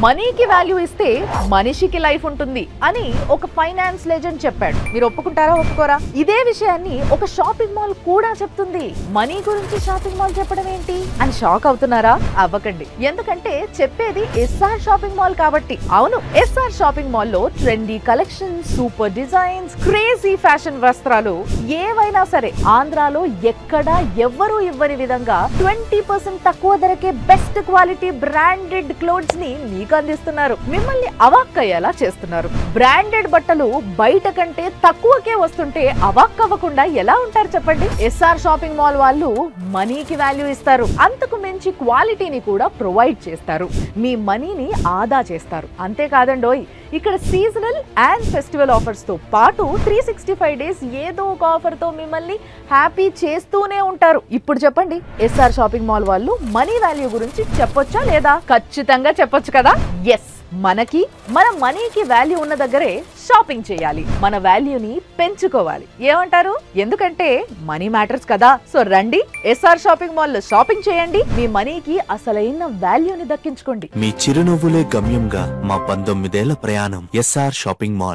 మనీకి వాల్యూ ఇస్తే మనిషికి లైఫ్ ఉంటుంది అని ఒక ఫైనాన్స్ లెజెండ్ చెప్పాడు. మీరు ఒప్పుకుంటారా ఒప్పుకోరా? ఇదే విషయాన్ని ఒక షాపింగ్ మాల్ కూడా చెప్తుంది. మనీ గురించి షాపింగ్ మాల్ చెప్పడం ఏంటి అని షాక్ అవుతున్నారా? అవ్వకండి, ఎందుకంటే చెప్పేది ఎస్ఆర్ షాపింగ్ మాల్ కాబట్టి. అవును, ఎస్ఆర్ షాపింగ్ మాల్ లో trendy collections, super designs, crazy fashion వస్త్రాలు ఏవైనా సరే ఆంధ్రాలో ఎక్కడా ఎవ్వరూ ఇవ్వని విధంగా 20% తక్కువ ధరకే బెస్ట్ క్వాలిటీ బ్రాండెడ్ క్లోత్స్ ని మీకు అందిస్తున్నారు. మిమ్మల్ని అవాక్కయ్యేలా చేస్తున్నారు. బ్రాండెడ్ బట్టలు బయట కంటే తక్కువకే వస్తుంటే అవాక్కవ్వకుండా ఎలా ఉంటారు చెప్పండి? ఎస్ఆర్ షాపింగ్ మాల్ వాళ్ళు మనీకి వాల్యూ ఇస్తారు, అంతకు మించి క్వాలిటీని కూడా ప్రొవైడ్ చేస్తారు, మీ మనీని ఆదా చేస్తారు. అంతేకాదండోయ్, ఇక్కడ సీజనల్ అండ్ ఫెస్టివల్ ఆఫర్స్ తో పాటు 365 డేస్ ఏదో ఒక ఆఫర్ తో మిమ్మల్ని హ్యాపీ చేస్తూనే ఉంటారు. ఇప్పుడు చెప్పండి, ఎస్ఆర్ షాపింగ్ మాల్ వాళ్ళు మనీ వాల్యూ గురించి చెప్పొచ్చా లేదా? ఖచ్చితంగా చెప్పొచ్చు కదా. ఎస్, మన మనీకి వాల్యూ ఉన్న దగ్గరే షాపింగ్ చేయాలి, మన వాల్యూని పెంచుకోవాలి. ఏమంటారు? ఎందుకంటే మనీ మ్యాటర్స్ కదా. సో రండి, ఎస్ఆర్ షాపింగ్ మాల్ లో షాపింగ్ చేయండి, మీ మనీకి అసలైన వాల్యూని దక్కించుకోండి. మీ చిరునవ్వులే గమ్యంగా మా 19 ఏళ్ల ప్రయాణం. SR shopping mall.